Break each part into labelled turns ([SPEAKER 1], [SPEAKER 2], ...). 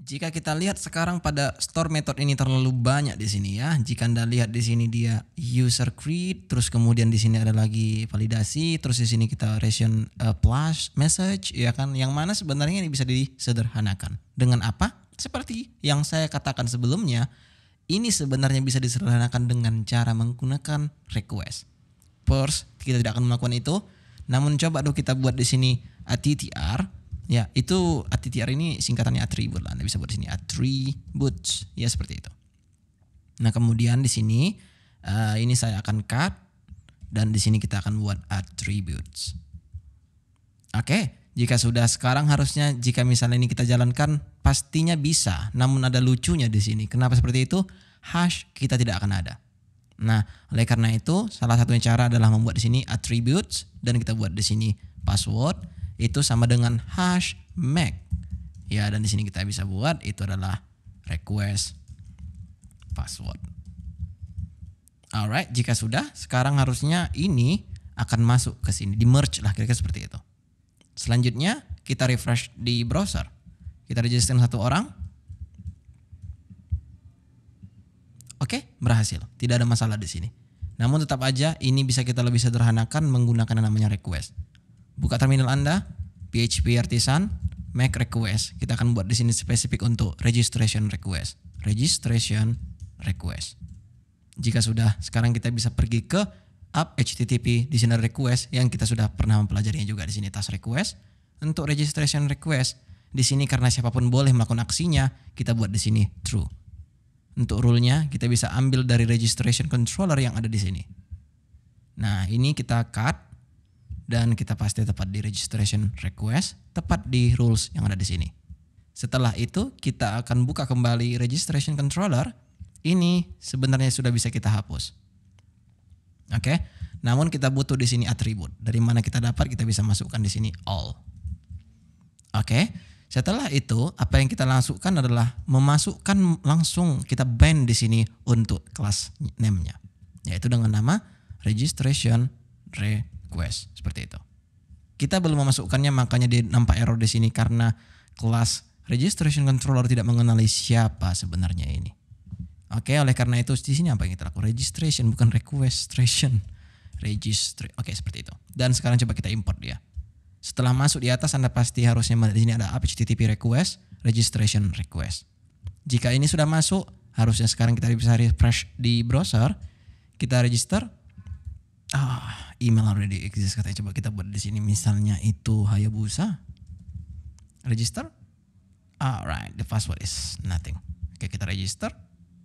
[SPEAKER 1] Jika kita lihat sekarang pada store method ini terlalu banyak di sini ya. Jika Anda lihat di sini dia user create, terus kemudian di sini ada lagi validasi, terus di sini kita ration plus message ya kan. Yang mana sebenarnya ini bisa disederhanakan. Dengan apa? Seperti yang saya katakan sebelumnya, ini sebenarnya bisa disederhanakan dengan cara menggunakan request. First, kita tidak akan melakukan itu. Namun coba dulu kita buat di sini attr. Ya, itu attr ini singkatannya attribute lah. Anda bisa buat di sini attributes, ya seperti itu. Nah, kemudian di sini ini saya akan cut dan di sini kita akan buat attributes. Oke, jika sudah sekarang harusnya jika misalnya ini kita jalankan pastinya bisa. Namun ada lucunya di sini. Kenapa seperti itu? Hash kita tidak akan ada. Nah, oleh karena itu salah satunya cara adalah membuat di sini attributes dan kita buat di sini password. Itu sama dengan hash make. Ya, dan di sini kita bisa buat itu adalah request password. Alright, jika sudah, sekarang harusnya ini akan masuk ke sini, di merge lah kira-kira seperti itu. Selanjutnya kita refresh di browser. Kita register satu orang. Oke, berhasil. Tidak ada masalah di sini. Namun tetap aja ini bisa kita lebih sederhanakan menggunakan yang namanya request. Buka terminal Anda, PHP Artisan, make request. Kita akan buat di sini spesifik untuk registration request. Registration request. Jika sudah, sekarang kita bisa pergi ke app HTTP di sini request yang kita sudah pernah mempelajarinya juga di sini task request. Untuk registration request di sini karena siapapun boleh melakukan aksinya, kita buat di sini true. Untuk rule-nya kita bisa ambil dari registration controller yang ada di sini. Nah, ini kita cut. Dan kita pasti tepat di registration request, tepat di rules yang ada di sini. Setelah itu kita akan buka kembali registration controller. Ini sebenarnya sudah bisa kita hapus. Oke. Namun kita butuh di sini atribut. Dari mana kita dapat kita bisa masukkan di sini all. Oke. Setelah itu apa yang kita langsungkan adalah memasukkan langsung kita bind di sini untuk kelas name-nya. Yaitu dengan nama registration request seperti itu. Kita belum memasukkannya makanya dia nampak error di sini karena kelas registration controller tidak mengenali siapa sebenarnya ini. Oke, oleh karena itu di sini apa yang kita lakukan? Registration bukan requestration. Oke, seperti itu. Dan sekarang coba kita import dia. Setelah masuk di atas Anda pasti harusnya di sini ada HTTP request, registration request. Jika ini sudah masuk, harusnya sekarang kita bisa refresh di browser. Kita register. Email already exist katanya. Coba kita buat di sini misalnya itu Hayabusa. Register. Alright, the password is nothing. Oke, kita register.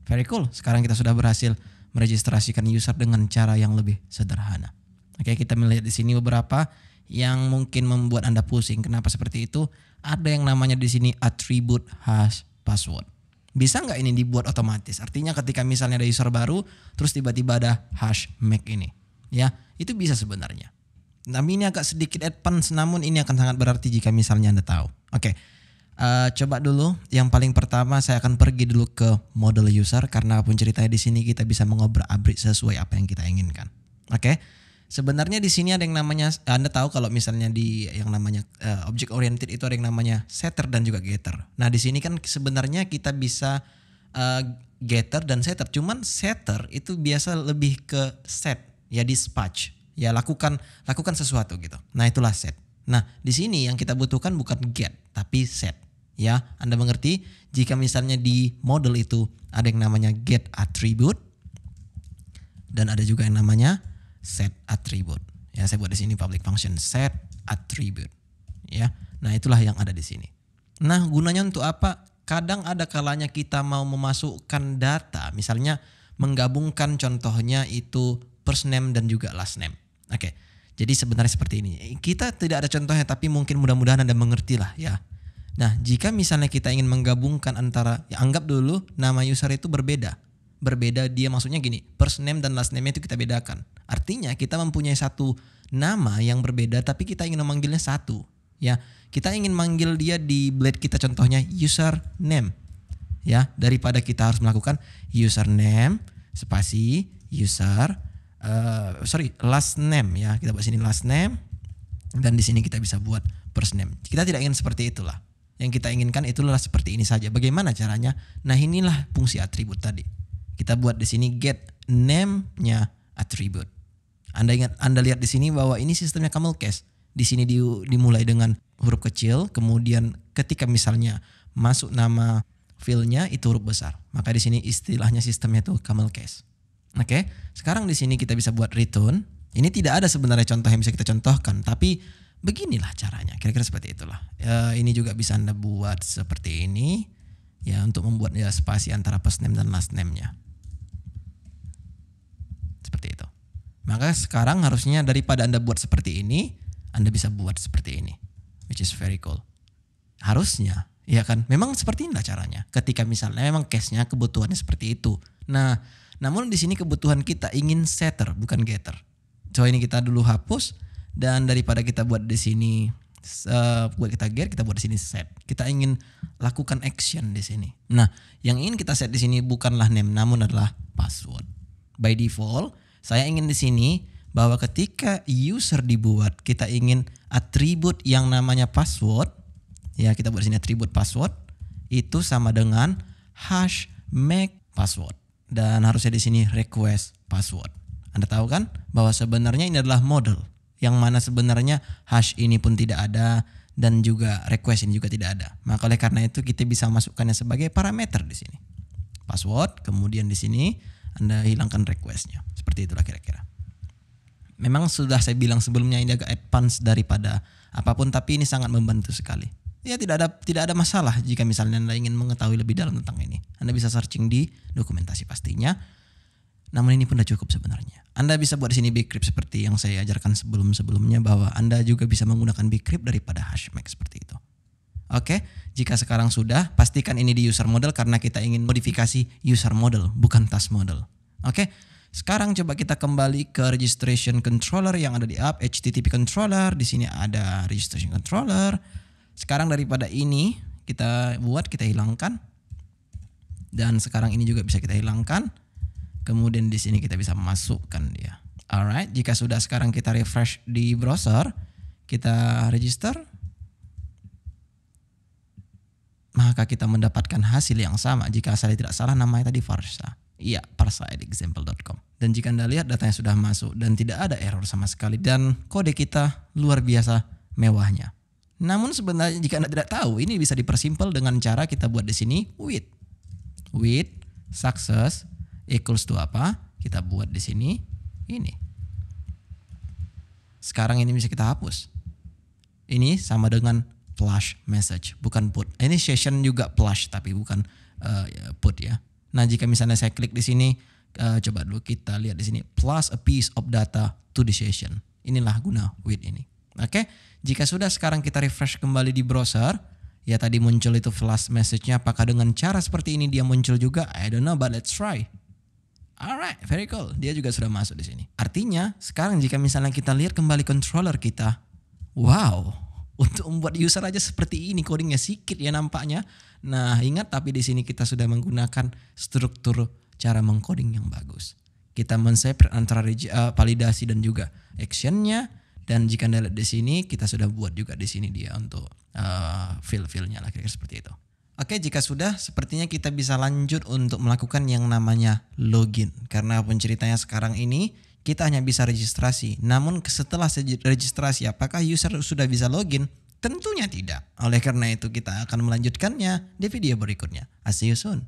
[SPEAKER 1] Very cool. Sekarang kita sudah berhasil meregistrasikan user dengan cara yang lebih sederhana. Oke, kita melihat di sini beberapa yang mungkin membuat Anda pusing. Kenapa seperti itu? Ada yang namanya di sini attribute hash password. Bisa nggak ini dibuat otomatis? Artinya ketika misalnya ada user baru, terus tiba-tiba ada hash make ini. Ya, itu bisa sebenarnya. Tapi ini agak sedikit advance, namun ini akan sangat berarti jika misalnya Anda tahu. Oke, coba dulu. Yang paling pertama saya akan pergi dulu ke model user karena apapun ceritanya di sini kita bisa mengobrak-abrik sesuai apa yang kita inginkan. Oke, sebenarnya di sini ada yang namanya Anda tahu kalau misalnya di yang namanya object oriented itu ada yang namanya setter dan juga getter. Nah di sini kan sebenarnya kita bisa getter dan setter. Cuman setter itu biasa lebih ke set. Ya dispatch, ya lakukan sesuatu gitu. Nah itulah set. Nah di sini yang kita butuhkan bukan get tapi set. Ya Anda mengerti? Jika misalnya di model itu ada yang namanya get attribute dan ada juga yang namanya set attribute. Ya saya buat di sini public function set attribute. Ya, nah itulah yang ada di sini. Nah gunanya untuk apa? Kadang ada kalanya kita mau memasukkan data, misalnya menggabungkan contohnya itu first name dan juga last name. Oke, jadi sebenarnya seperti ini. Kita tidak ada contohnya tapi mungkin mudah-mudahan Anda mengerti lah ya. Nah jika misalnya kita ingin menggabungkan antara, ya anggap dulu nama user itu berbeda. Berbeda dia maksudnya gini, first name dan last name itu kita bedakan. Artinya kita mempunyai satu nama yang berbeda tapi kita ingin memanggilnya satu. Ya, kita ingin manggil dia di blade kita contohnya username. Ya, daripada kita harus melakukan username spasi user last name ya. Kita buat sini last name dan di sini kita bisa buat first name. Kita tidak ingin seperti itulah. Yang kita inginkan itulah seperti ini saja. Bagaimana caranya? Nah, inilah fungsi atribut tadi. Kita buat di sini get name-nya atribut. Anda lihat di sini bahwa ini sistemnya camel case. Di sini dimulai dengan huruf kecil, kemudian ketika misalnya masuk nama field-nya itu huruf besar. Maka di sini istilahnya sistemnya itu camel case. Oke, sekarang di sini kita bisa buat return. Ini tidak ada sebenarnya contoh yang bisa kita contohkan, tapi beginilah caranya. Kira-kira seperti itulah. Ini juga bisa Anda buat seperti ini, ya, untuk membuat ya spasi antara first name dan last name-nya. Seperti itu. Maka sekarang harusnya daripada Anda buat seperti ini, Anda bisa buat seperti ini, which is very cool. Harusnya, ya kan? Memang seperti inilah caranya. Ketika misalnya memang case-nya kebutuhannya seperti itu. Nah, namun di sini kebutuhan kita ingin setter bukan getter. So ini kita dulu hapus dan daripada kita buat di sini buat kita get, kita buat di sini set. Kita ingin lakukan action di sini. Nah, yang ingin kita set di sini bukanlah name namun adalah password. By default, saya ingin di sini bahwa ketika user dibuat, kita ingin atribut yang namanya password. Ya, kita buat di sini atribut password itu sama dengan hash make password dan harusnya di sini request password. Anda tahu kan bahwa sebenarnya ini adalah model yang mana sebenarnya hash ini pun tidak ada dan juga request ini juga tidak ada. Maka oleh karena itu kita bisa masukkannya sebagai parameter di sini. Password, kemudian di sini Anda hilangkan requestnya. Seperti itulah kira-kira. Memang sudah saya bilang sebelumnya ini agak advance daripada apapun, tapi ini sangat membantu sekali. Ya, tidak ada masalah jika misalnya Anda ingin mengetahui lebih dalam tentang ini. Anda bisa searching di dokumentasi pastinya. Namun ini pun sudah cukup sebenarnya. Anda bisa buat di sini bcrypt seperti yang saya ajarkan sebelumnya bahwa Anda juga bisa menggunakan bcrypt daripada hashmake seperti itu. Oke, jika sekarang sudah, pastikan ini di user model karena kita ingin modifikasi user model bukan task model. Oke. Sekarang coba kita kembali ke registration controller yang ada di app HTTP controller. Di sini ada registration controller. Sekarang daripada ini kita hilangkan. Dan sekarang ini juga bisa kita hilangkan. Kemudian di sini kita bisa masukkan dia. Alright, jika sudah sekarang kita refresh di browser, kita register. Maka kita mendapatkan hasil yang sama. Jika saya tidak salah namanya tadi Farsa. Iya, parsaidexample.com. Dan jika Anda lihat datanya sudah masuk dan tidak ada error sama sekali dan kode kita luar biasa mewahnya. Namun sebenarnya jika Anda tidak tahu, ini bisa dipersimpel dengan cara kita buat di sini with success equals to apa? Kita buat di sini ini. Sekarang ini bisa kita hapus. Ini sama dengan flash message, bukan put. Ini session juga flash tapi bukan put ya. Nah, jika misalnya saya klik di sini, coba dulu kita lihat di sini plus a piece of data to the session. Inilah guna with ini. Oke, jika sudah sekarang kita refresh kembali di browser, ya tadi muncul itu flash message-nya. Apakah dengan cara seperti ini dia muncul juga? I don't know, but let's try. Alright, very cool. Dia juga sudah masuk di sini. Artinya sekarang jika misalnya kita lihat kembali controller kita, wow, untuk membuat user aja seperti ini codingnya sedikit ya nampaknya. Nah, ingat tapi di sini kita sudah menggunakan struktur cara mengcoding yang bagus. Kita men-separate antara validasi dan juga actionnya. Dan jika Anda lihat di sini kita sudah buat juga di sini dia untuk fill-nya lah kira-kira seperti itu. Oke, jika sudah sepertinya kita bisa lanjut untuk melakukan yang namanya login. Karena penceritanya sekarang ini kita hanya bisa registrasi. Namun setelah registrasi apakah user sudah bisa login? Tentunya tidak. Oleh karena itu kita akan melanjutkannya di video berikutnya. See you soon.